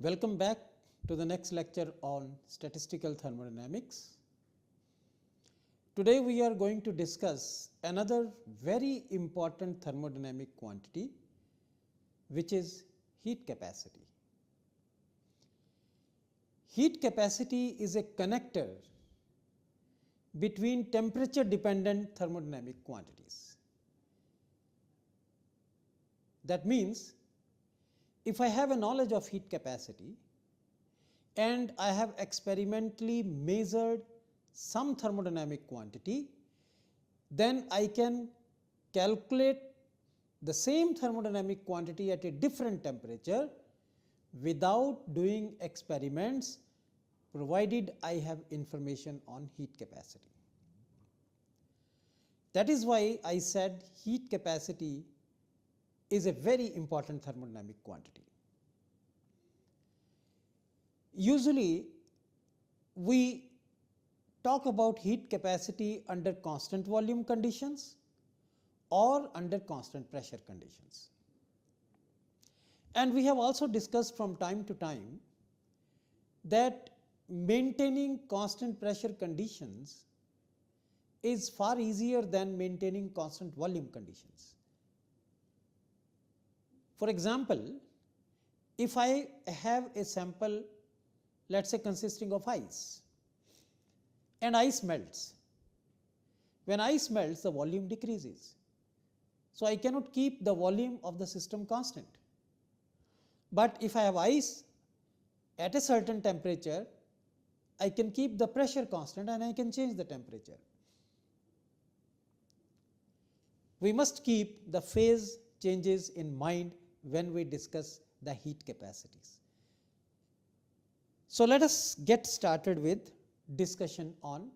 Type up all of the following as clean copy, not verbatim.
Welcome back to the next lecture on statistical thermodynamics. Today we are going to discuss another very important thermodynamic quantity, which is heat capacity. Heat capacity is a connector between temperature dependent thermodynamic quantities. That means, if I have a knowledge of heat capacity and I have experimentally measured some thermodynamic quantity, then I can calculate the same thermodynamic quantity at a different temperature without doing experiments, provided I have information on heat capacity. That is why I said heat capacity is a very important thermodynamic quantity. Usually, we talk about heat capacity under constant volume conditions or under constant pressure conditions. And we have also discussed from time to time that maintaining constant pressure conditions is far easier than maintaining constant volume conditions. For example, if I have a sample, let us say consisting of ice, and ice melts. When ice melts, the volume decreases. So, I cannot keep the volume of the system constant. But if I have ice at a certain temperature, I can keep the pressure constant and I can change the temperature. We must keep the phase changes in mind when we discuss the heat capacities. So, let us get started with discussion on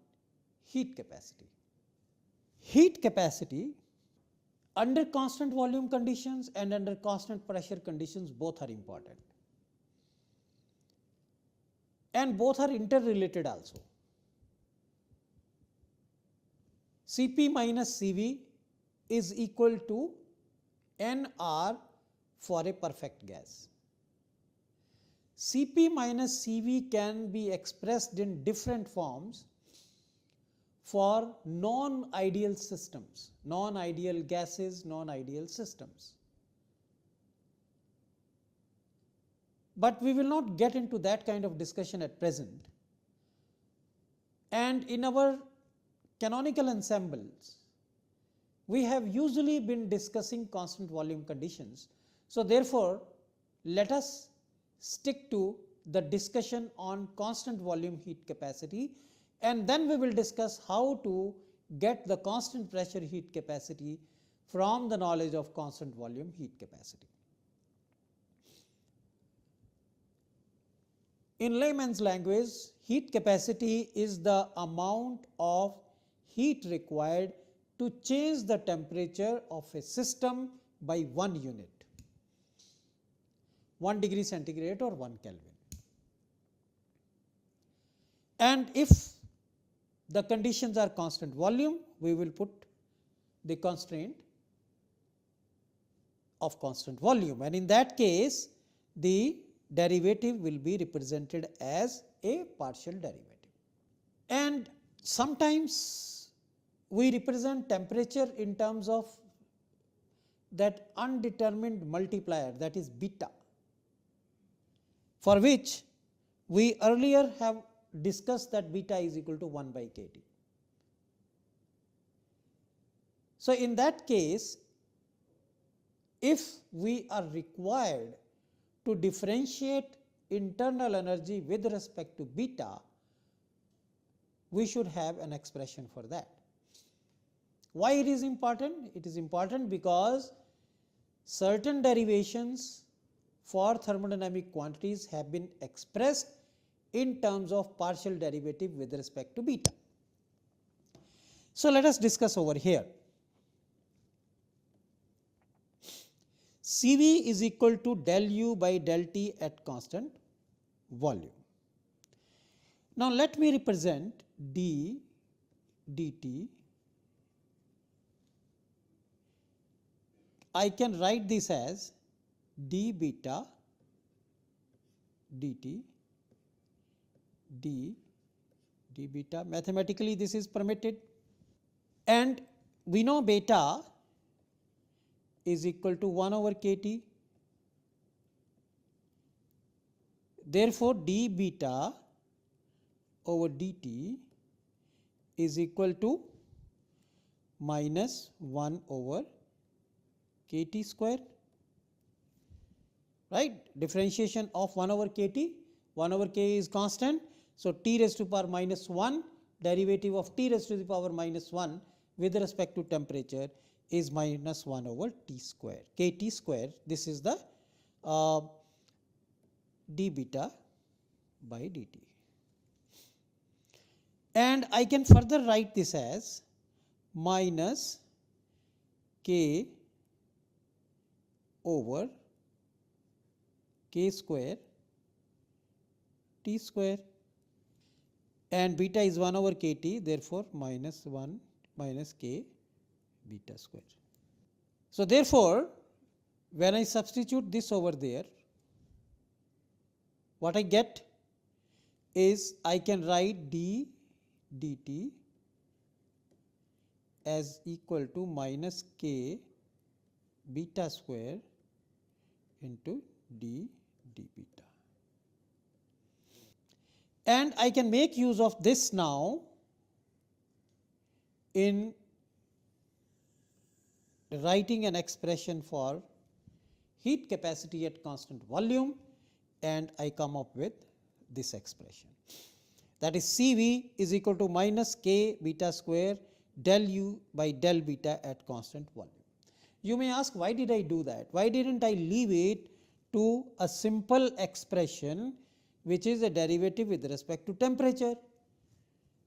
heat capacity. Heat capacity under constant volume conditions and under constant pressure conditions both are important, and both are interrelated also. Cp minus Cv is equal to Nr for a perfect gas. Cp minus Cv can be expressed in different forms for non-ideal systems, non-ideal gases, non-ideal systems. But we will not get into that kind of discussion at present. And in our canonical ensembles, we have usually been discussing constant volume conditions. So, therefore, let us stick to the discussion on constant volume heat capacity, and then we will discuss how to get the constant pressure heat capacity from the knowledge of constant volume heat capacity. In layman's language, heat capacity is the amount of heat required to change the temperature of a system by 1 unit, 1 degree centigrade or 1 Kelvin. And if the conditions are constant volume, we will put the constraint of constant volume, and in that case the derivative will be represented as a partial derivative. And sometimes we represent temperature in terms of that undetermined multiplier, that is beta, for which we earlier have discussed that beta is equal to 1 by kT. So, in that case, if we are required to differentiate internal energy with respect to beta, we should have an expression for that. Why it is important? It is important because certain derivations for thermodynamic quantities have been expressed in terms of partial derivative with respect to beta. So, let us discuss over here. Cv is equal to del u by del t at constant volume. Now, let me represent d dt. I can write this as d beta dt d beta. Mathematically this is permitted, and we know beta is equal to 1 over kT. Therefore, d beta over dt is equal to minus 1 over kT square, right. Differentiation of 1 over kT, 1 over k is constant. So, t raised to power minus 1, derivative of t raised to the power minus 1 with respect to temperature is minus 1 over t square, kT square. This is the d beta by dt. And I can further write this as minus k over k square t square, and beta is 1 over kT, therefore, minus 1 minus k beta square. So, therefore, when I substitute this over there, what I get is I can write d dt as equal to minus k beta square into d beta. And I can make use of this now in writing an expression for heat capacity at constant volume, and I come up with this expression, that is Cv is equal to minus k beta square del u by del beta at constant volume. You may ask, why did I do that? Why didn't I leave it to a simple expression which is a derivative with respect to temperature?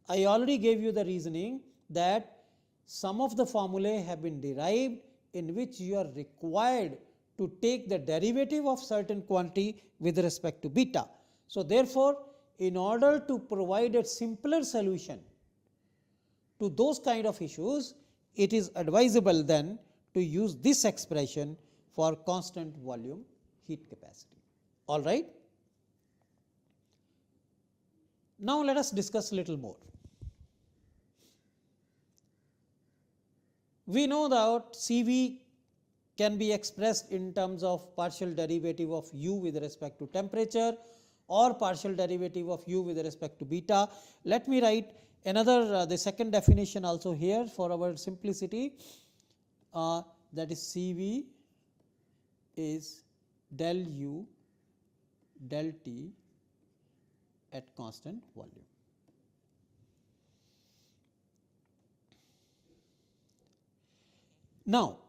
I already gave you the reasoning that some of the formulae have been derived in which you are required to take the derivative of certain quantity with respect to beta. So, therefore, in order to provide a simpler solution to those kind of issues, it is advisable then to use this expression for constant volume heat capacity. All right. Now, let us discuss a little more. We know that Cv can be expressed in terms of partial derivative of u with respect to temperature or partial derivative of u with respect to beta. Let me write another the second definition also here for our simplicity, that is Cv is del u del T at constant volume. Now,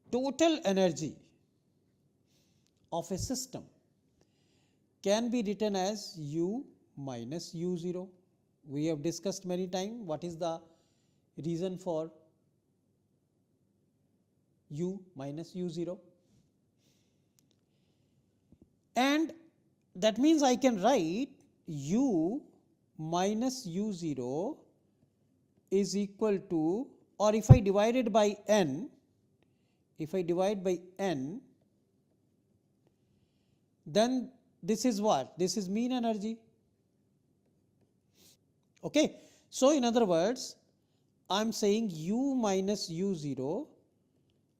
total energy of a system can be written as U minus U0. We have discussed many times what is the reason for U minus U0, and that means I can write U minus U0 is equal to, or if I divide it by n, if I divide by n, then this is what? This is mean energy. Okay. So, in other words, I am saying U minus U0,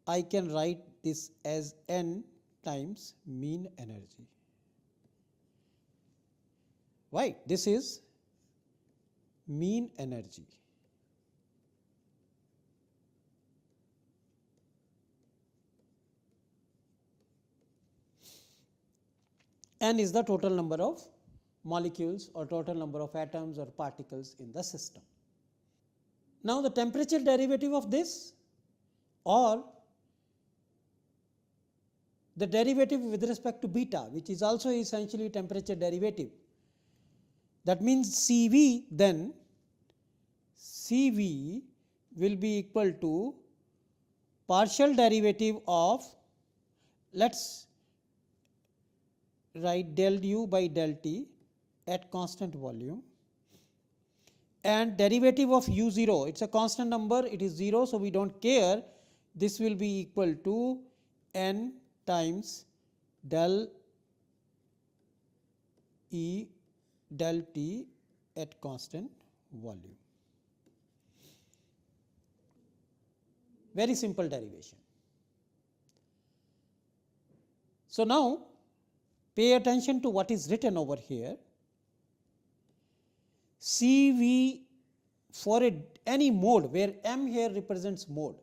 I can write this as n times mean energy. Why? This is mean energy. N is the total number of molecules or total number of atoms or particles in the system. Now, the temperature derivative of this or the derivative with respect to beta, which is also essentially temperature derivative, that means Cv, then Cv will be equal to partial derivative of, let us write del u by del T at constant volume, and derivative of u0, it is a constant number, it is 0. So, we do not care, this will be equal to n times del E del T at constant volume. Very simple derivation. So, now pay attention to what is written over here. CV for any mode where M here represents mode.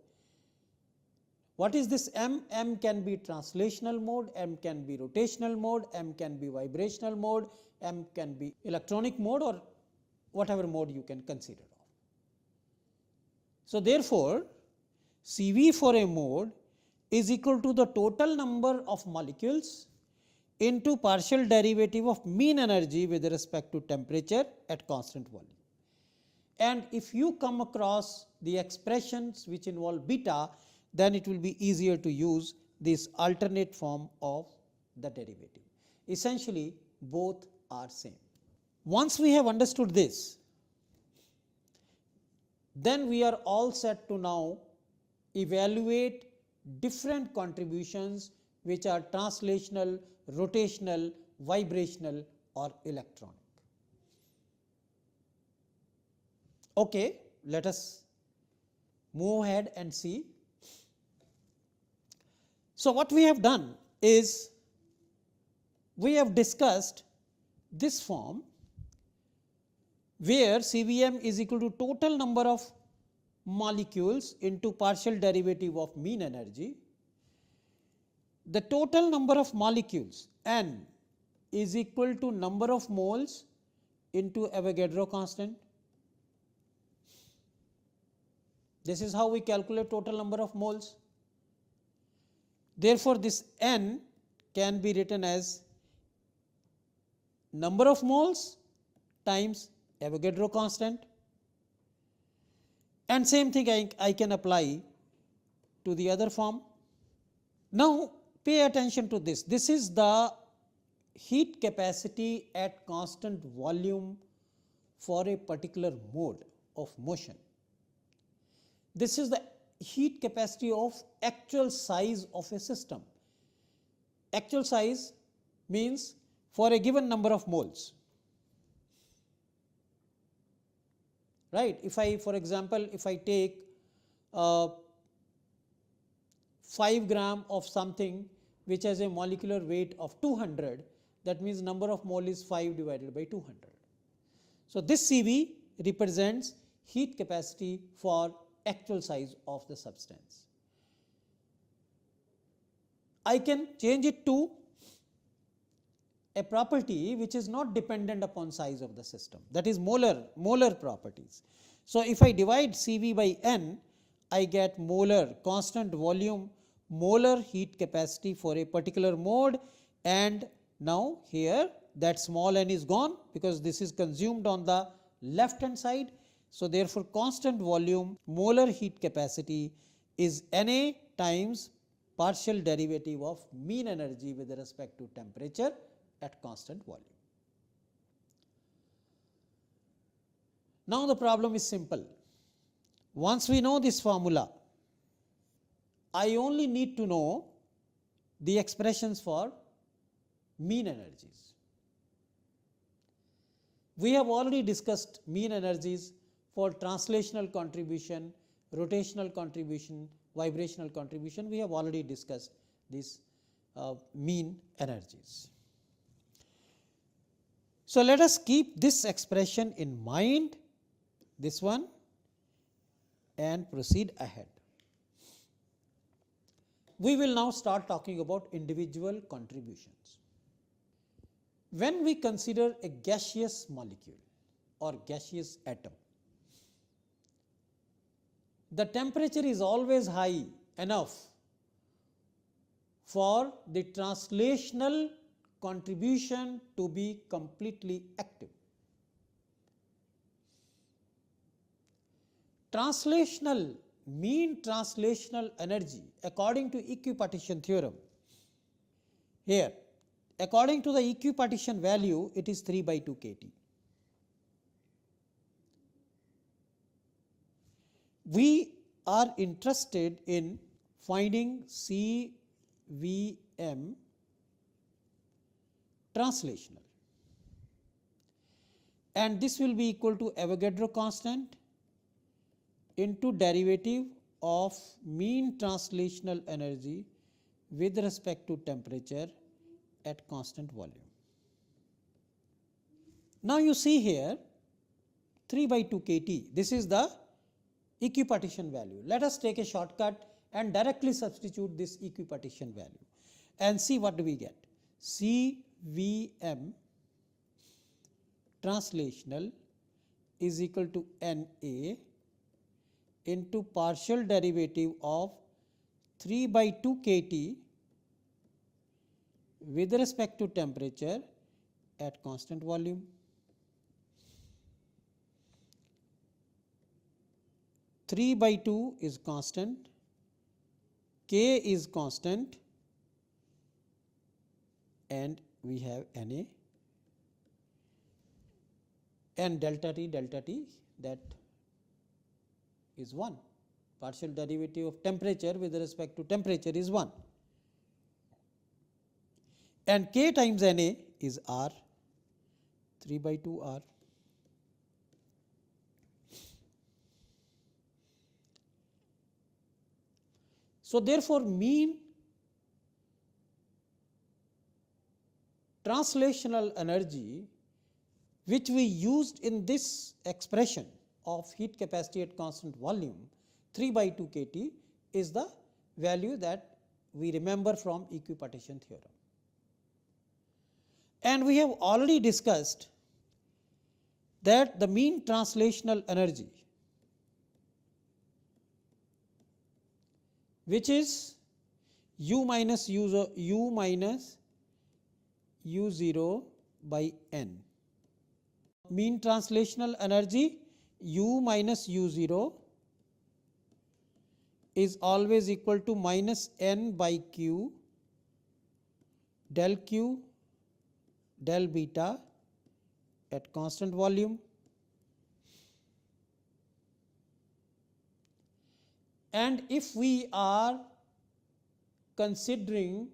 What is this M? M can be translational mode, M can be rotational mode, M can be vibrational mode, M can be electronic mode, or whatever mode you can consider of. So, therefore, CV for a mode is equal to the total number of molecules into partial derivative of mean energy with respect to temperature at constant volume. And if you come across the expressions which involve beta, then it will be easier to use this alternate form of the derivative. Essentially, both are same. Once we have understood this, then we are all set to now evaluate different contributions which are translational, rotational, vibrational, or electronic. Okay, let us move ahead and see. So, what we have done is we have discussed this form where CVM is equal to total number of molecules into partial derivative of mean energy. The total number of molecules N is equal to number of moles into Avogadro constant. This is how we calculate total number of moles. Therefore, this N can be written as number of moles times Avogadro constant, and same thing I can apply to the other form. Now, pay attention to this. This is the heat capacity at constant volume for a particular mode of motion. This is the heat capacity of actual size of a system. Actual size means for a given number of moles. Right? If I, for example, if I take 5 gram of something which has a molecular weight of 200, that means number of mole is 5 divided by 200. So, this CV represents heat capacity for actual size of the substance. I can change it to a property which is not dependent upon size of the system, that is molar properties. So, if I divide CV by N, I get molar constant volume, molar heat capacity for a particular mode, and now here that small n is gone because this is consumed on the left hand side. So, therefore, constant volume molar heat capacity is Na times partial derivative of mean energy with respect to temperature at constant volume. Now, the problem is simple. Once we know this formula, I only need to know the expressions for mean energies. We have already discussed mean energies for translational contribution, rotational contribution, vibrational contribution. We have already discussed these mean energies. So, let us keep this expression in mind, this one, and proceed ahead. We will now start talking about individual contributions. When we consider a gaseous molecule or gaseous atom, the temperature is always high enough for the translational contribution to be completely active. Translational, mean translational energy according to equipartition theorem, here according to the equipartition value it is 3 by 2 kT. We are interested in finding CVM translational. and this will be equal to Avogadro constant into derivative of mean translational energy with respect to temperature at constant volume. Now you see here 3 by 2 kT, this is the equipartition value. Let us take a shortcut and directly substitute this equipartition value and see what do we get. CVM translational is equal to NA into partial derivative of 3 by 2 kT with respect to temperature at constant volume. Three by 2 is constant, K is constant, and we have Na, and delta T that is 1. Partial derivative of temperature with respect to temperature is 1. And K times Na is R, 3 by 2 R. So therefore, mean translational energy which we used in this expression of heat capacity at constant volume 3 by 2 kT is the value that we remember from equipartition theorem. And we have already discussed that the mean translational energy, which is U minus U0 by N. Mean translational energy U minus U0 is always equal to minus N by Q del beta at constant volume. And if we are considering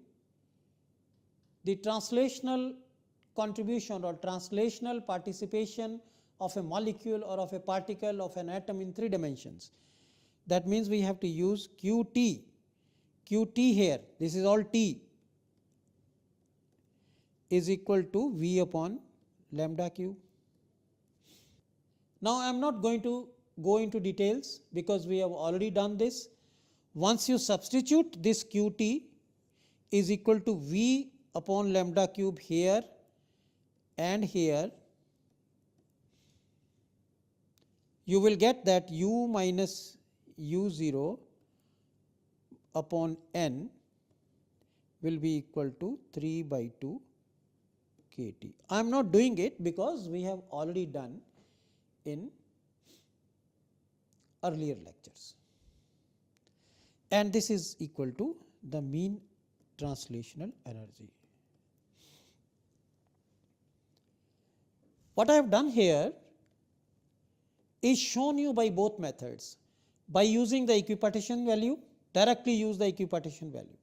the translational contribution or translational participation of a molecule or of a particle of an atom in 3 dimensions, that means we have to use Qt here, this is all T, is equal to V upon lambda cube. Now I am not going to go into details because we have already done this. Once you substitute this Qt is equal to V upon lambda cube here and here, you will get that U minus U0 upon N will be equal to 3 by 2 kT. I am not doing it because we have already done in earlier lectures, and this is equal to the mean translational energy. What I have done here is shown you by both methods, by using the equipartition value, directly use the equipartition value.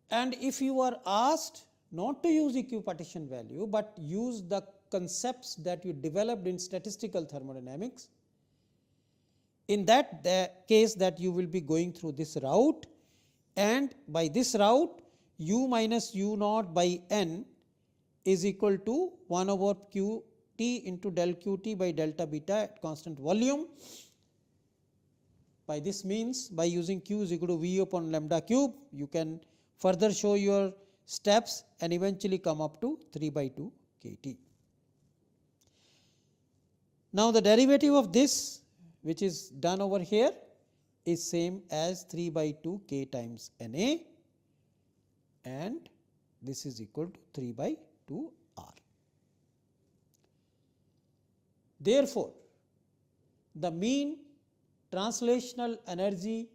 And if you are asked not to use equipartition value but use the concepts that you developed in statistical thermodynamics, in that case that you will be going through this route, and by this route U minus U0 by N is equal to 1 over Qt into del Qt by delta beta at constant volume. By this means, by using Q is equal to V upon lambda cube, you can further show your steps and eventually come up to 3 by 2 kT. Now the derivative of this, which is done over here, is same as 3 by 2 K times Na, and this is equal to 3 by 2 R. Therefore, the mean translational energy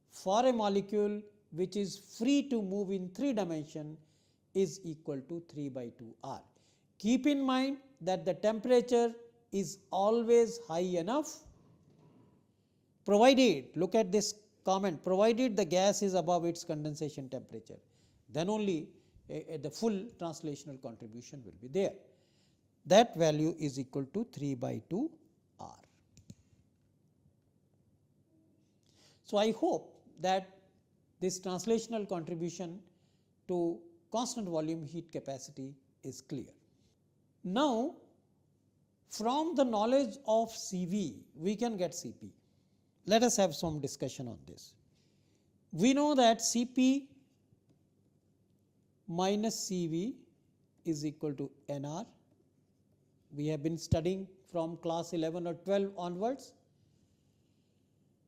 for a molecule which is free to move in 3 dimensions is equal to 3 by 2 R. Keep in mind that the temperature is always high enough, provided, look at this comment, provided the gas is above its condensation temperature, then only the full translational contribution will be there. that value is equal to 3 by 2 R. So, I hope that this translational contribution to constant volume heat capacity is clear. Now, from the knowledge of CV, we can get CP. Let us have some discussion on this. We know that Cp minus Cv is equal to Nr. We have been studying from class 11 or 12 onwards.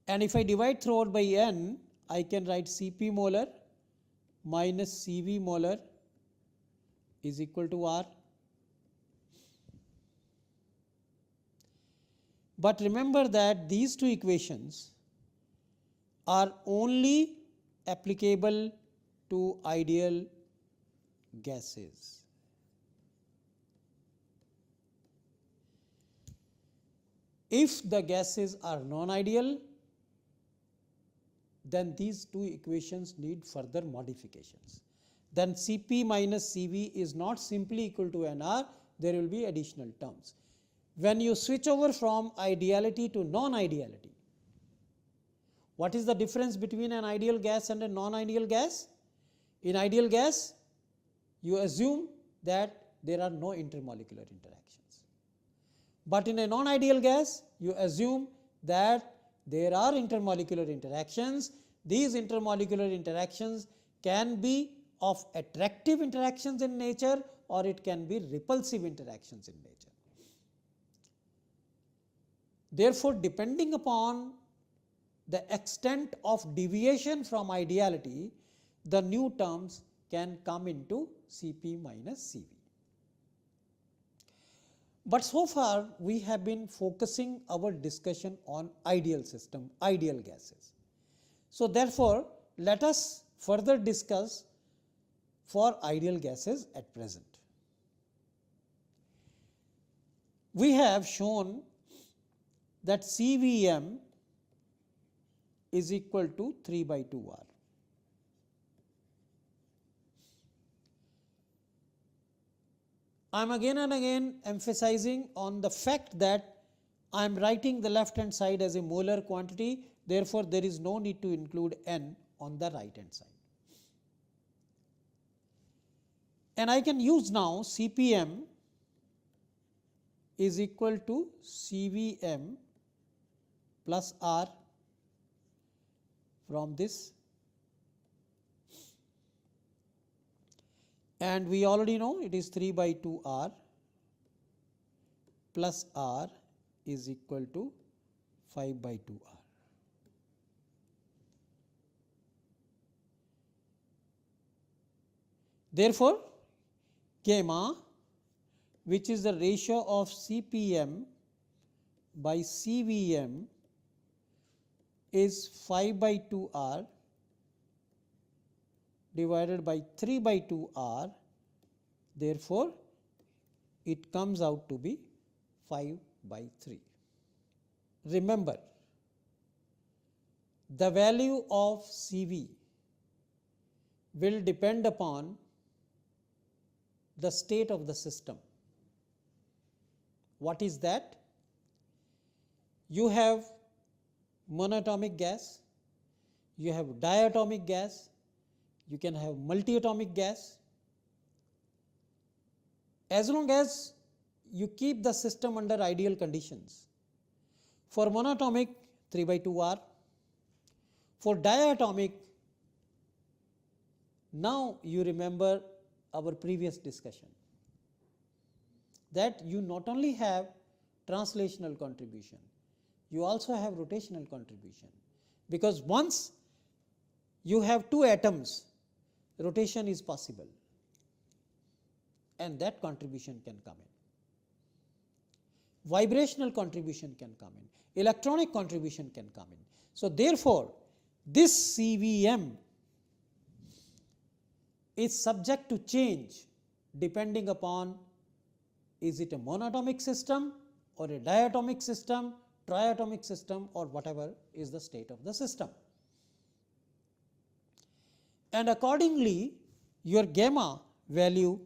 And if I divide throughout by N, I can write Cp molar minus Cv molar is equal to R. But remember that these two equations are only applicable to ideal gases. If the gases are non-ideal, then these two equations need further modifications. Then Cp minus Cv is not simply equal to Nr, there will be additional terms. When you switch over from ideality to non-ideality, what is the difference between an ideal gas and a non-ideal gas? In ideal gas, you assume that there are no intermolecular interactions. But in a non-ideal gas, you assume that there are intermolecular interactions. These intermolecular interactions can be of attractive interactions in nature, or it can be repulsive interactions in nature. Therefore, depending upon the extent of deviation from ideality, the new terms can come into Cp minus Cv. But so far we have been focusing our discussion on ideal system, ideal gases. So therefore, let us further discuss for ideal gases at present. We have shown that CVM is equal to 3 by 2R. I am again and again emphasizing on the fact that I am writing the left hand side as a molar quantity, therefore, there is no need to include N on the right hand side. And I can use now CPM is equal to CVM plus R from this, and we already know it is 3 by 2 R plus R is equal to 5 by 2 R. Therefore, gamma, which is the ratio of CPM by CVM, is 5 by 2 R divided by 3 by 2 R. Therefore, it comes out to be 5 by 3. Remember, the value of Cv will depend upon the state of the system. What is that? You have monatomic gas, you have diatomic gas, you can have multiatomic gas. As long as you keep the system under ideal conditions. For monatomic, 3 by 2 R. For diatomic, now you remember our previous discussion that you not only have translational contribution, you also have rotational contribution, because once you have two atoms, rotation is possible and that contribution can come in. Vibrational contribution can come in, electronic contribution can come in. So therefore, this CVM is subject to change depending upon is it a monatomic system or a diatomic system, triatomic system, or whatever is the state of the system. And accordingly, your gamma value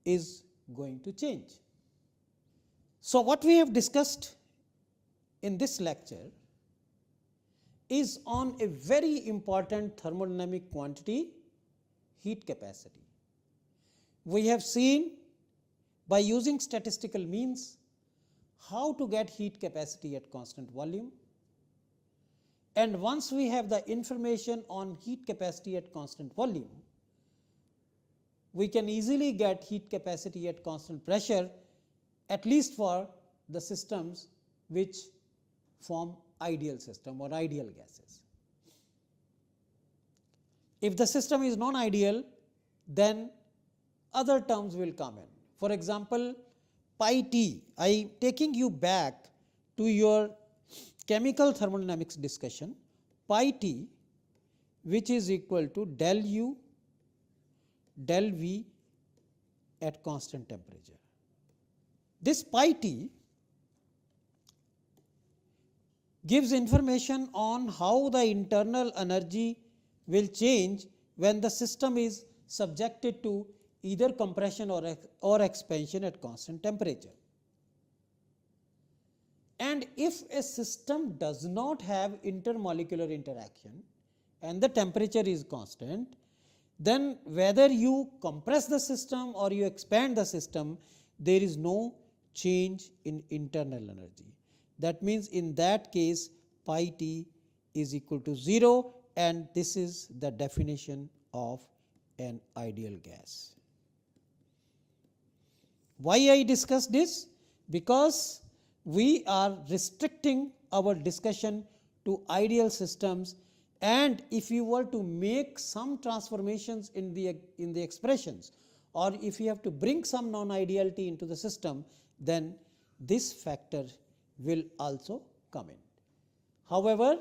is going to change. So, what we have discussed in this lecture is on a very important thermodynamic quantity, heat capacity. We have seen by using statistical means how to get heat capacity at constant volume, and once we have the information on heat capacity at constant volume, we can easily get heat capacity at constant pressure, at least for the systems which form ideal system or ideal gases. If the system is non-ideal, then other terms will come in. For example, pi t, I am taking you back to your chemical thermodynamics discussion, pi t, which is equal to del u del v at constant temperature. This pi t gives information on how the internal energy will change when the system is subjected to either compression or expansion at constant temperature. And if a system does not have intermolecular interaction and the temperature is constant, then whether you compress the system or you expand the system, there is no change in internal energy. That means, in that case pi t is equal to 0, and this is the definition of an ideal gas. Why I discuss this? Because we are restricting our discussion to ideal systems, and if you were to make some transformations in the expressions, or if you have to bring some non-ideality into the system, then this factor will also come in. However,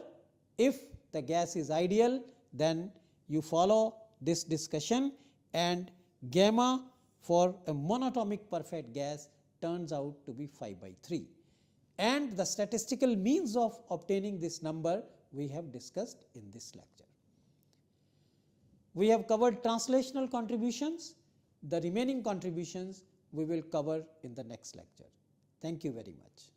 if the gas is ideal, then you follow this discussion, and gamma for a monatomic perfect gas turns out to be 5/3, and the statistical means of obtaining this number we have discussed in this lecture. We have covered translational contributions. The remaining contributions we will cover in the next lecture. Thank you very much.